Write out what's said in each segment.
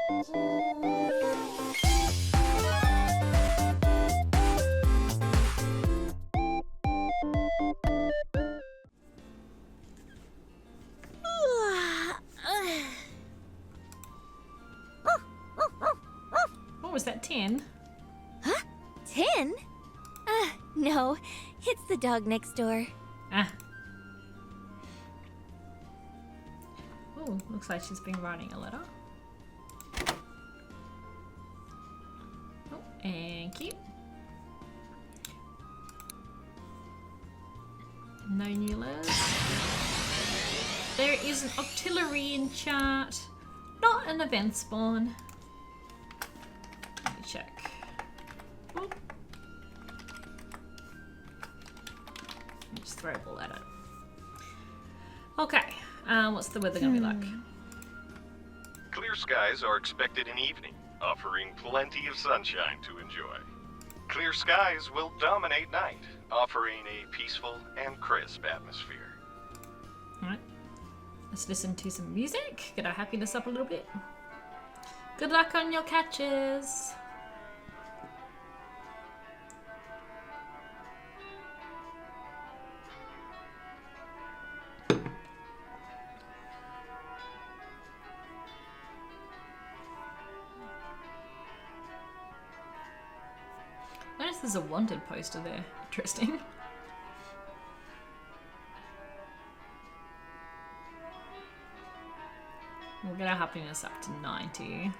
What was that, 10? Huh? 10? No. It's the dog next door. Ah. Oh, looks like she's been writing a letter. Oh, thank you. No new letters. There is an artillery in chat, not an event spawn. Let me check. Oh. Just throw a ball at it. Okay, what's the weather gonna be like? Clear skies are expected in evening, offering plenty of sunshine to enjoy. Clear skies will dominate night, offering a peaceful and crisp atmosphere. Alright, let's listen to some music, get our happiness up a little bit. Good luck on your catches! Notice there's a wanted poster there. Interesting. We'll get our happiness up to 90.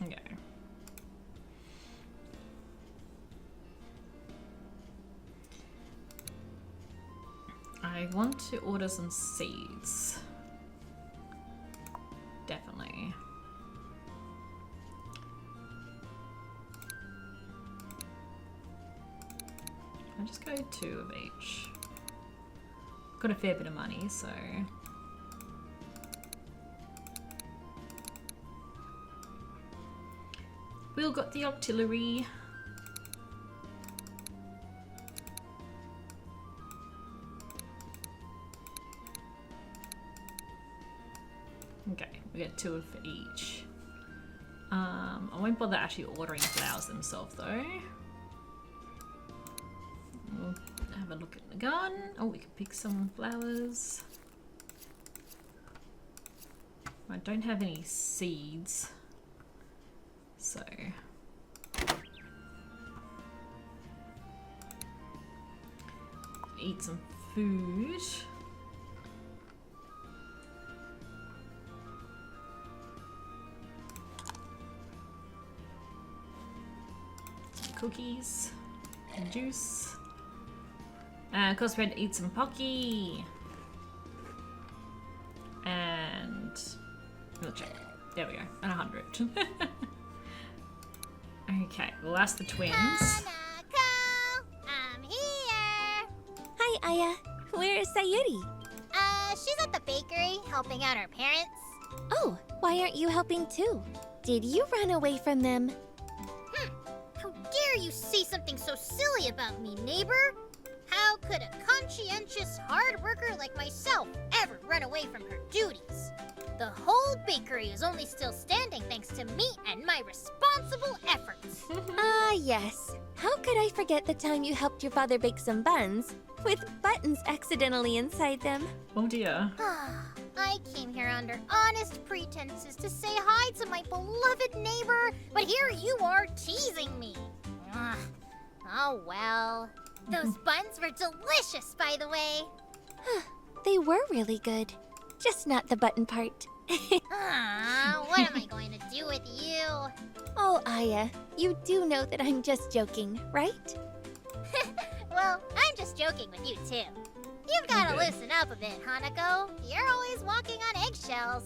Okay. I want to order some seeds. Definitely. I'll just go 2 of each. Got a fair bit of money, so... Will got the artillery. Okay, we get 2 of each. I won't bother actually ordering flowers themselves though. We'll have a look at the garden. Oh, we can pick some flowers. I don't have any seeds, so eat some food. Some cookies and juice. Of course we had to eat some Pocky. And milkshake. There we go. And 100. Okay, we'll ask the twins. Hanako! I'm here! Hi, Aya. Where is Sayuri? She's at the bakery helping out her parents. Oh, why aren't you helping too? Did you run away from them? How dare you say something so silly about me, neighbor? How could a conscientious hard worker like myself ever run away from her duties? The whole bakery is only still standing thanks to me and my responsible efforts. Ah, yes. How could I forget the time you helped your father bake some buns with buttons accidentally inside them? Oh dear. I came here under honest pretenses to say hi to my beloved neighbor, but here you are teasing me. Oh well. Those buns were delicious, by the way. They were really good. Just not the button part. What am I going to do with you? Oh, Aya, you do know that I'm just joking, right? Well, I'm just joking with you too. You've got to Okay. loosen up a bit, Hanako. You're always walking on eggshells.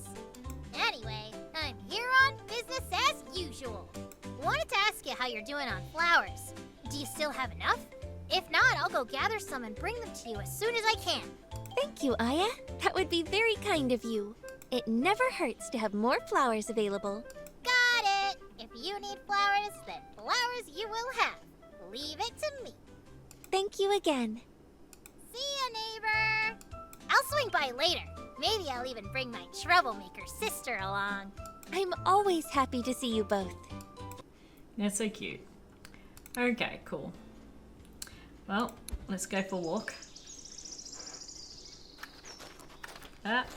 Anyway, I'm here on business as usual. Wanted to ask you how you're doing on flowers. Do you still have enough? If not, I'll go gather some and bring them to you as soon as I can. Thank you, Aya. That would be very kind of you. It never hurts to have more flowers available. Got it! If you need flowers, then flowers you will have. Leave it to me. Thank you again. See ya, neighbor! I'll swing by later. Maybe I'll even bring my troublemaker sister along. I'm always happy to see you both. That's so cute. Okay, cool. Well, let's go for a walk.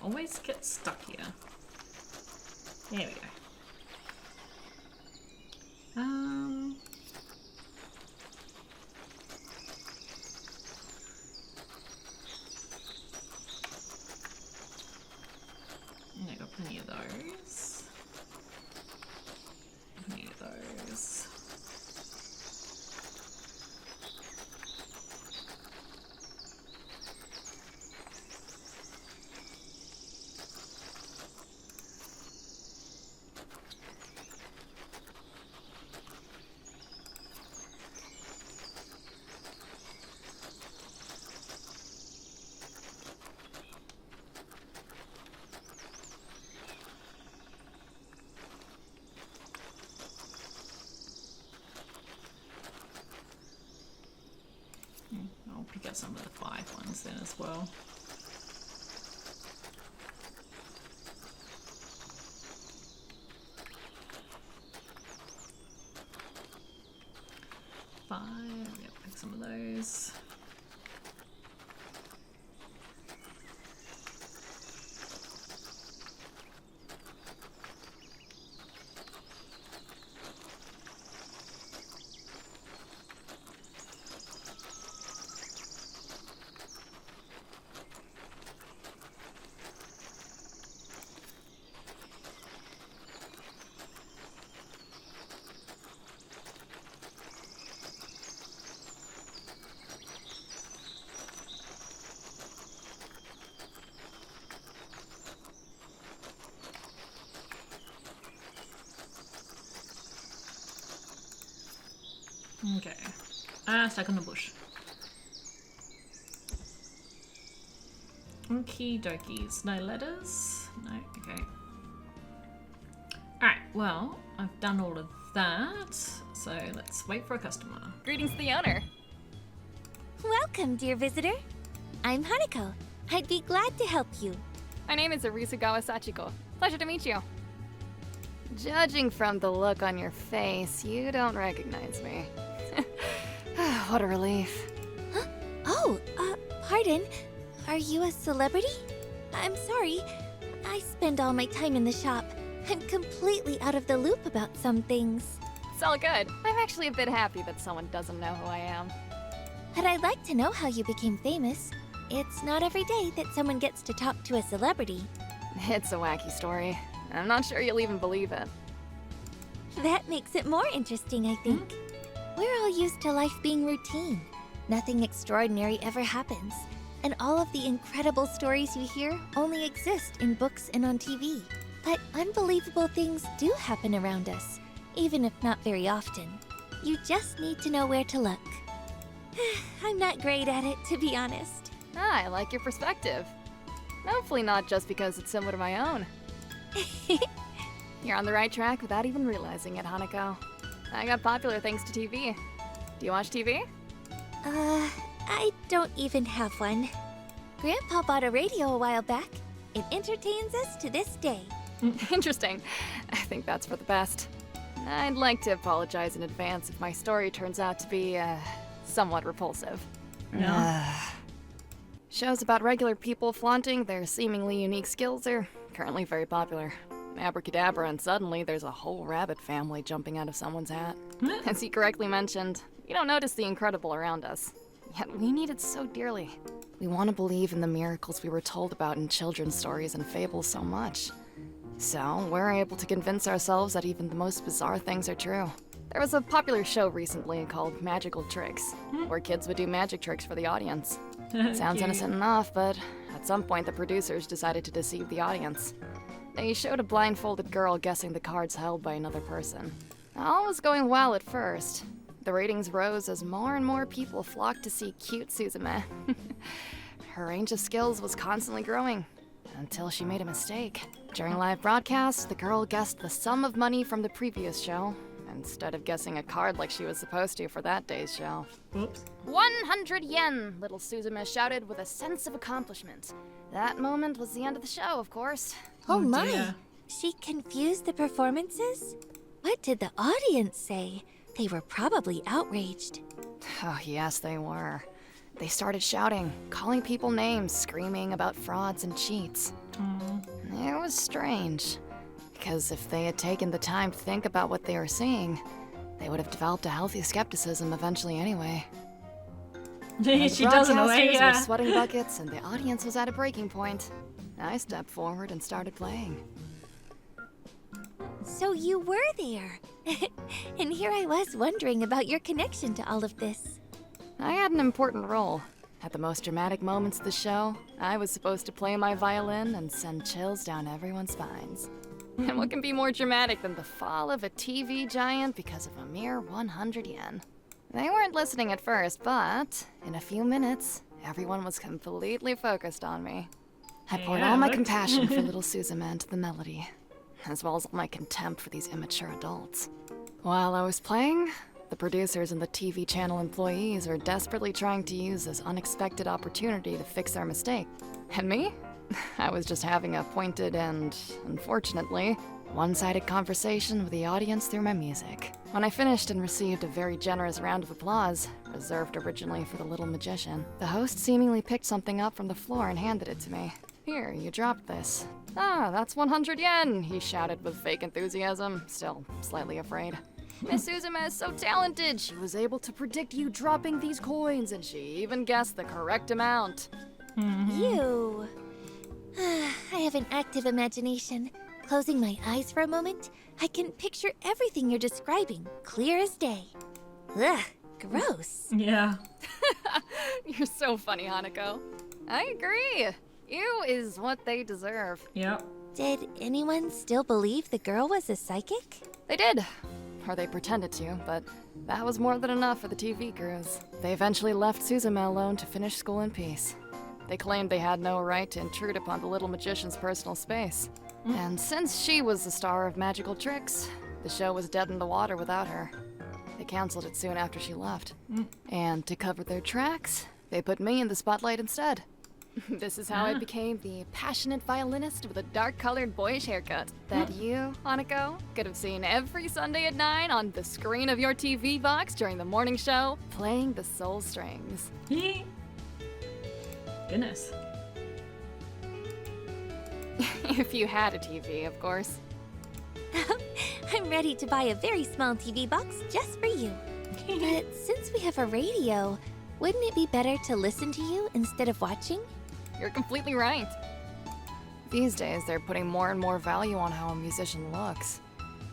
Always get stuck here. There we go. I got plenty of those. Plenty of those. I'll pick up some of the 5 ones then as well. Yep, pick some of those. Okay. Stuck on the bush. Okie dokies. No letters? No, okay. Alright, well, I've done all of that. So let's wait for a customer. Greetings to the owner. Welcome, dear visitor. I'm Hanako. I'd be glad to help you. My name is Arisugawa Sachiko. Pleasure to meet you. Judging from the look on your face, you don't recognize me. What a relief. Huh? Oh, pardon. Are you a celebrity? I'm sorry. I spend all my time in the shop. I'm completely out of the loop about some things. It's all good. I'm actually a bit happy that someone doesn't know who I am. But I'd like to know how you became famous. It's not every day that someone gets to talk to a celebrity. It's a wacky story. I'm not sure you'll even believe it. That makes it more interesting, I think. We're all used to life being routine. Nothing extraordinary ever happens. And all of the incredible stories you hear only exist in books and on TV. But unbelievable things do happen around us, even if not very often. You just need to know where to look. I'm not great at it, to be honest. Ah, I like your perspective. Hopefully not just because it's similar to my own. You're on the right track without even realizing it, Hanako. I got popular thanks to TV. Do you watch TV? I don't even have one. Grandpa bought a radio a while back. It entertains us to this day. Interesting. I think that's for the best. I'd like to apologize in advance if my story turns out to be, somewhat repulsive. No. Shows about regular people flaunting their seemingly unique skills are currently very popular. Abracadabra, and suddenly there's a whole rabbit family jumping out of someone's hat. As he correctly mentioned, we don't notice the incredible around us. Yet we need it so dearly. We want to believe in the miracles we were told about in children's stories and fables so much. So, we're able to convince ourselves that even the most bizarre things are true. There was a popular show recently called Magical Tricks, where kids would do magic tricks for the audience. Sounds innocent enough, but at some point the producers decided to deceive the audience. They showed a blindfolded girl guessing the cards held by another person. All was going well at first. The ratings rose as more and more people flocked to see cute Suzume. Her range of skills was constantly growing, until she made a mistake. During live broadcasts, the girl guessed the sum of money from the previous show, instead of guessing a card like she was supposed to for that day's show. Whoops. 100 yen, little Suzume shouted with a sense of accomplishment. That moment was the end of the show, of course. Oh my! dear. She confused the performances? What did the audience say? They were probably outraged. Oh, yes, they were. They started shouting, calling people names, screaming about frauds and cheats. It was strange, because if they had taken the time to think about what they were seeing, they would have developed a healthy skepticism eventually anyway. She does in a way, Broadcasters yeah. were sweating buckets, and the audience was at a breaking point. I stepped forward and started playing. So you were there. And here I was wondering about your connection to all of this. I had an important role. At the most dramatic moments of the show, I was supposed to play my violin and send chills down everyone's spines. And what can be more dramatic than the fall of a TV giant because of a mere 100 yen? They weren't listening at first, but in a few minutes, everyone was completely focused on me. I poured all my compassion for little Suzume into the melody, as well as all my contempt for these immature adults. While I was playing, the producers and the TV channel employees were desperately trying to use this unexpected opportunity to fix their mistake. And me? I was just having a pointed and, unfortunately, one-sided conversation with the audience through my music. When I finished and received a very generous round of applause, reserved originally for the little magician, the host seemingly picked something up from the floor and handed it to me. Here, you dropped this. Ah, that's 100 yen, he shouted with fake enthusiasm, still slightly afraid. Miss Suzume is so talented! She was able to predict you dropping these coins, and she even guessed the correct amount. You. I have an active imagination. Closing my eyes for a moment, I can picture everything you're describing, clear as day. Ugh, gross. Yeah. You're so funny, Hanako. I agree. You is what they deserve. Yep. Did anyone still believe the girl was a psychic? They did. Or they pretended to, but that was more than enough for the TV crews. They eventually left Suzume alone to finish school in peace. They claimed they had no right to intrude upon the little magician's personal space. And since she was the star of magical tricks, the show was dead in the water without her. They canceled it soon after she left. And to cover their tracks, they put me in the spotlight instead. This is how I became the passionate violinist with a dark-colored boyish haircut that you, Hanako, could have seen every Sunday at 9 on the screen of your TV box during the morning show, playing the soul strings. Goodness. If you had a TV, of course. I'm ready to buy a very small TV box just for you. But since we have a radio, wouldn't it be better to listen to you instead of watching? You're completely right. These days, they're putting more and more value on how a musician looks.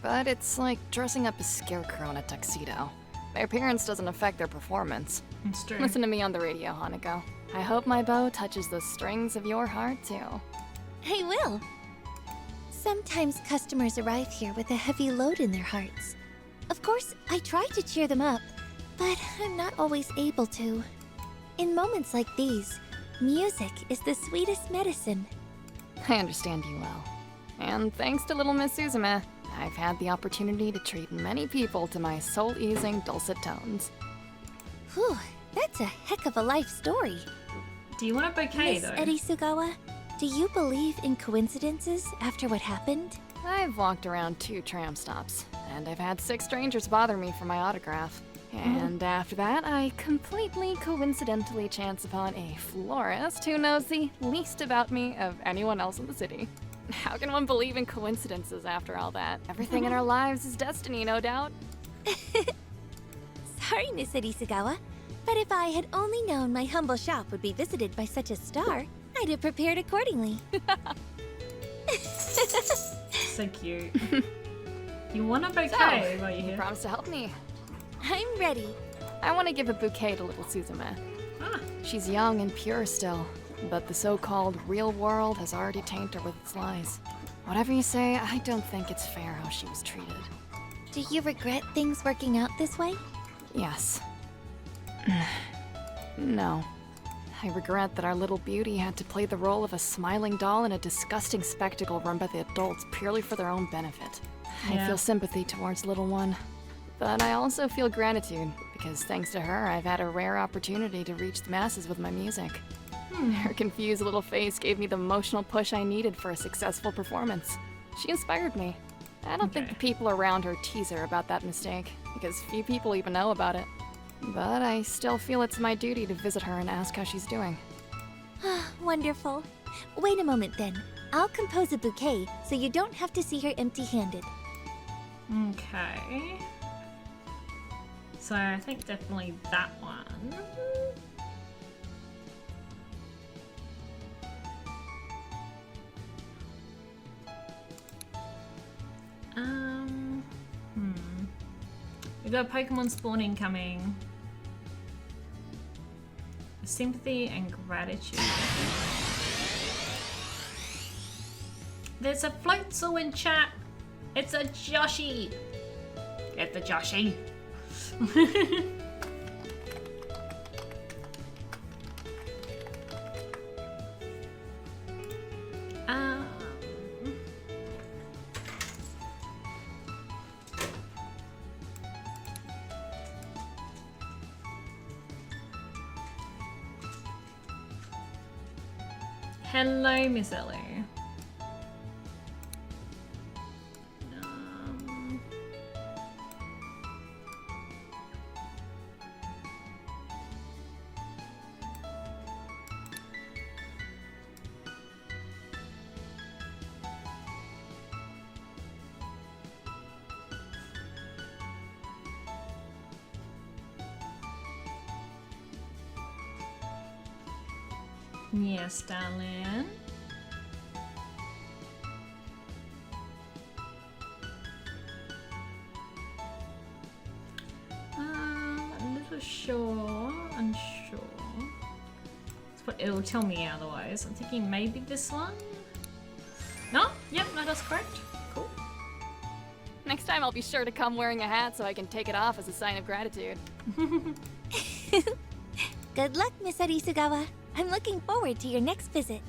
But it's like dressing up a scarecrow in a tuxedo. Their appearance doesn't affect their performance. It's true. Listen to me on the radio, Hanako. I hope my bow touches the strings of your heart, too. I will. Sometimes customers arrive here with a heavy load in their hearts. Of course, I try to cheer them up, but I'm not always able to. In moments like these, music is the sweetest medicine. I understand you well. And thanks to little Miss Suzume, I've had the opportunity to treat many people to my soul-easing dulcet tones. Whew, that's a heck of a life story. Do you want a bouquet, Miss though? Erisugawa, do you believe in coincidences after what happened? I've walked around 2 tram stops, and I've had 6 strangers bother me for my autograph. And after that, I completely coincidentally chance upon a florist who knows the least about me of anyone else in the city. How can one believe in coincidences after all that? Everything in our lives is destiny, no doubt. Sorry, Miss Erisugawa, but if I had only known my humble shop would be visited by such a star, I'd have prepared accordingly. So cute. You want a bouquet while you're You here? promised to help me. I'm ready. I want to give a bouquet to little Suzume. Ah, She's young and pure still, but the so-called real world has already tainted her with its lies. Whatever you say, I don't think it's fair how she was treated. Do you regret things working out this way? Yes. No. I regret that our little beauty had to play the role of a smiling doll in a disgusting spectacle run by the adults purely for their own benefit. I Yeah. feel sympathy towards little one. But I also feel gratitude, because thanks to her, I've had a rare opportunity to reach the masses with my music. Her confused little face gave me the emotional push I needed for a successful performance. She inspired me. I don't think the people around her tease her about that mistake, because few people even know about it. But I still feel it's my duty to visit her and ask how she's doing. Wonderful. Wait a moment then. I'll compose a bouquet so you don't have to see her empty-handed. Okay. So I think definitely that one. We got Pokemon spawning coming. Sympathy and gratitude. There's a Floatzel in chat. It's a Joshie. Get the Joshie. Hello, Miss Ellie. Yes, darling. A little sure, unsure. That's what it'll tell me otherwise. I'm thinking maybe this one. No? Yep, no, that's correct. Cool. Next time I'll be sure to come wearing a hat so I can take it off as a sign of gratitude. Good luck, Miss Arisugawa. I'm looking forward to your next visit.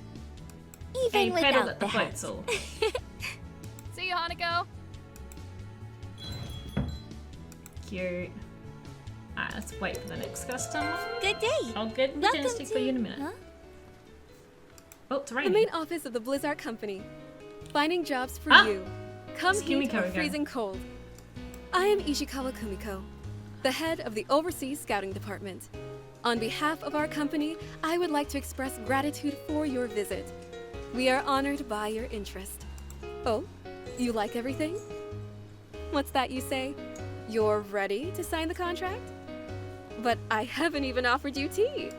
Even Hey, pedal without at the the hat. Floatzel. See you, Hanako! Cute. Alright, let's wait for the next customer. Good day. I'll get the Welcome dinner stick for you in a minute. Huh? Oh, it's The raining. main office of the Blizzard Company. Finding jobs for Ah! you. Come It's heat Kumiko or again. freezing cold. I am Ishikawa Kumiko, the head of the Overseas Scouting Department. On behalf of our company, I would like to express gratitude for your visit. We are honored by your interest. Oh, you like everything? What's that you say? You're ready to sign the contract? But I haven't even offered you tea.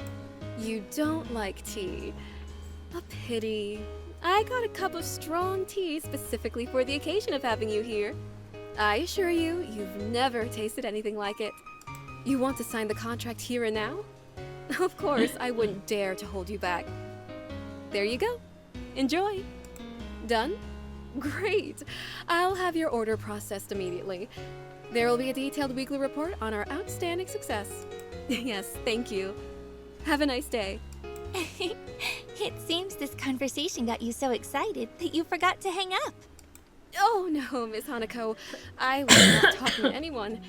You don't like tea. A pity. I got a cup of strong tea specifically for the occasion of having you here. I assure you, you've never tasted anything like it. You want to sign the contract here and now? Of course, I wouldn't dare to hold you back. There you go. Enjoy. Done? Great. I'll have your order processed immediately. There will be a detailed weekly report on our outstanding success. Yes, thank you. Have a nice day. It seems this conversation got you so excited that you forgot to hang up. Oh no, Miss Hanako. I was not talking to anyone.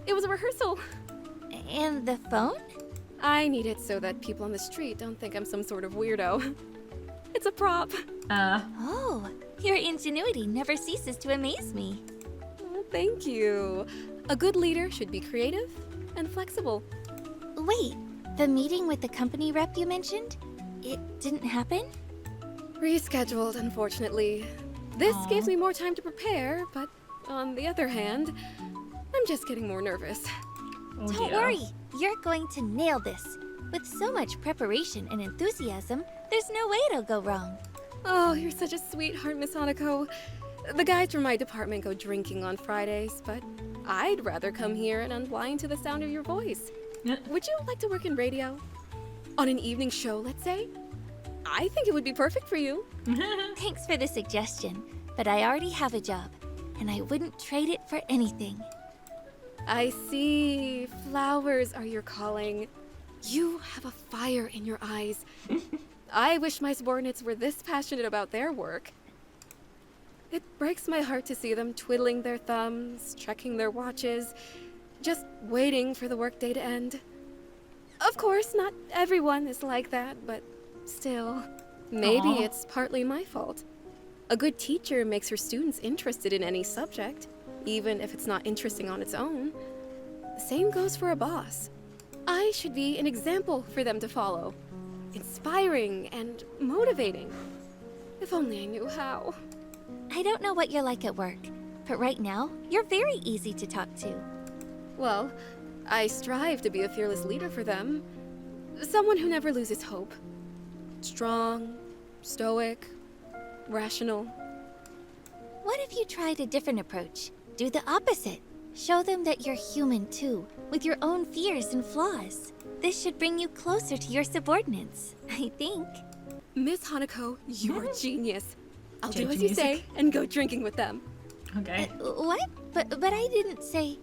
It was a rehearsal. And the phone? I need it so that people on the street don't think I'm some sort of weirdo. It's a prop. Oh, your ingenuity never ceases to amaze me. Oh, thank you. A good leader should be creative and flexible. Wait, the meeting with the company rep you mentioned? It didn't happen? Rescheduled, unfortunately. This Aw. gives me more time to prepare, but on the other hand, I'm just getting more nervous. Oh, Don't dear. worry, you're going to nail this. With so much preparation and enthusiasm, there's no way it'll go wrong. Oh, you're such a sweetheart, Miss Hanako. The guys from my department go drinking on Fridays, but I'd rather come here and unwind to the sound of your voice. Yeah. Would you like to work in radio? On an evening show, let's say? I think it would be perfect for you. Thanks for the suggestion, but I already have a job, and I wouldn't trade it for anything. I see. Flowers are your calling. You have a fire in your eyes. I wish my subordinates were this passionate about their work. It breaks my heart to see them twiddling their thumbs, checking their watches, just waiting for the workday to end. Of course, not everyone is like that, but still, maybe Aw. it's partly my fault. A good teacher makes her students interested in any subject, even if it's not interesting on its own. The same goes for a boss. I should be an example for them to follow. Inspiring and motivating. If only I knew how. I don't know what you're like at work, but right now, you're very easy to talk to. Well, I strive to be a fearless leader for them. Someone who never loses hope. Strong, stoic, rational. What if you tried a different approach? Do the opposite. Show them that you're human too, with your own fears and flaws. This should bring you closer to your subordinates, I think. Miss Hanako, you're a genius. I'll do as Changing you music. say and go drinking with them. Okay. What? But I didn't say...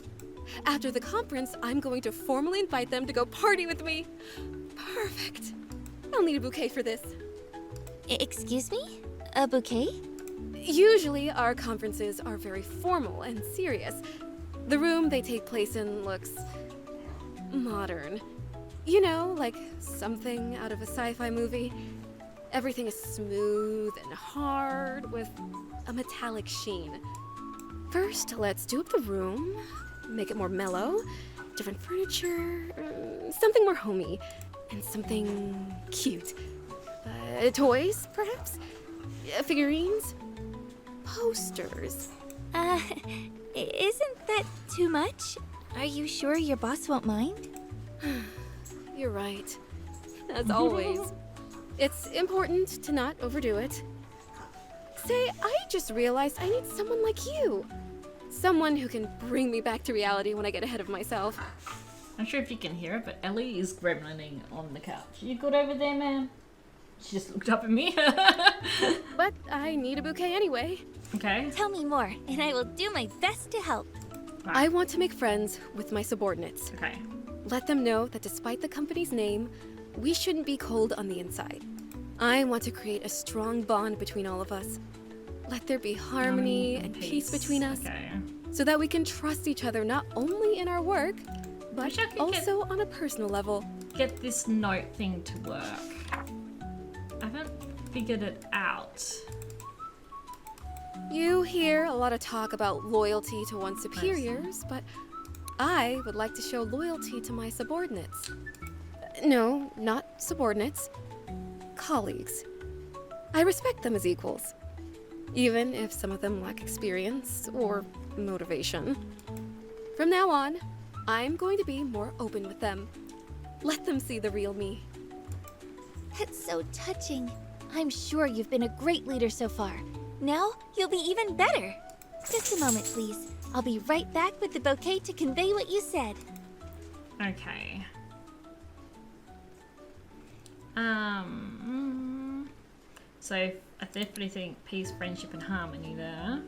After the conference, I'm going to formally invite them to go party with me. Perfect. I'll need a bouquet for this. Excuse me? A bouquet? Usually, our conferences are very formal and serious. The room they take place in looks modern. You know, like something out of a sci-fi movie. Everything is smooth and hard with a metallic sheen. First, let's do up the room, make it more mellow, different furniture, something more homey, and something cute. Toys, perhaps? Figurines? Posters. Isn't that too much? Are you sure your boss won't mind? You're right. As always. It's important to not overdo it. Say, I just realized I need someone like you. Someone who can bring me back to reality when I get ahead of myself. I'm sure if you can hear it, but Ellie is gremlining on the couch. You good over there, ma'am? She just looked up at me. But I need a bouquet anyway. Okay. Tell me more, and I will do my best to help. I want to make friends with my subordinates. Okay. Let them know that despite the company's name, we shouldn't be cold on the inside. I want to create a strong bond between all of us. Let there be harmony and peace between us, Okay. so that we can trust each other not only in our work, but Wish I could also on a personal level. Get this note thing to work. I haven't figured it out. You hear a lot of talk about loyalty to one's superiors, but I would like to show loyalty to my subordinates. No, not subordinates. Colleagues. I respect them as equals, even if some of them lack experience or motivation. From now on, I'm going to be more open with them. Let them see the real me. That's so touching. I'm sure you've been a great leader so far. Now, you'll be even better. Just a moment, please. I'll be right back with the bouquet to convey what you said. Okay. So I definitely think peace, friendship, and harmony there.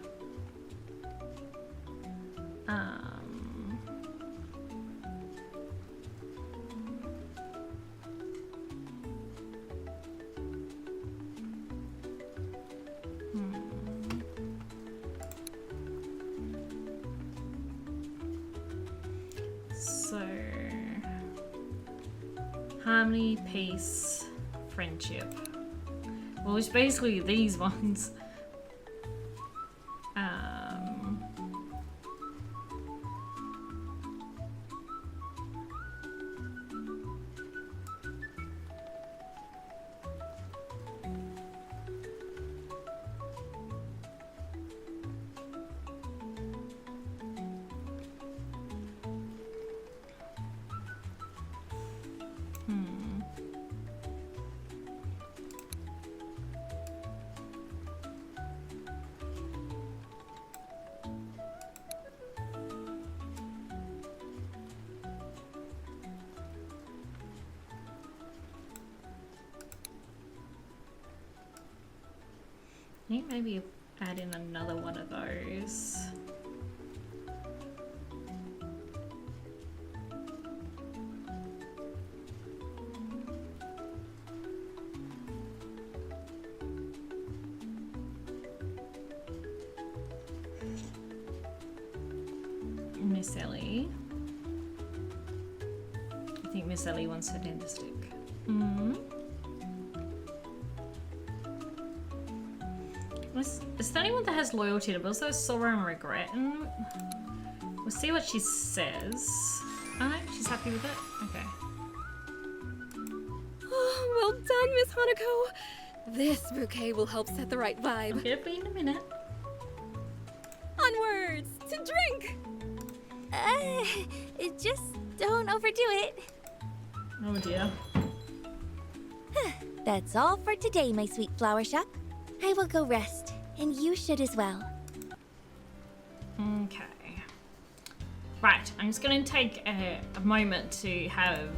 So harmony, peace, friendship. Well, it's basically these ones. I think maybe add in another one of those. Miss Ellie. I think Miss Ellie wants her dentist stick. Is there anyone that has loyalty to but also sorrow and regret? And we'll see what she says. Oh no, she's happy with it? Okay. Oh, well done, Miss Hanako. This bouquet will help set the right vibe. It'll be in a minute. Onwards to drink! Just don't overdo it. Oh dear. That's all for today, my sweet flower shop. I will go rest, and you should as well. Okay. Right, I'm just gonna take a moment to have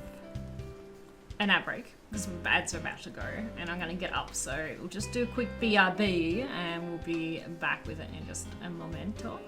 an ad break because ads are about to go, and I'm gonna get up. So we'll just do a quick BRB, and we'll be back with it in just a momento.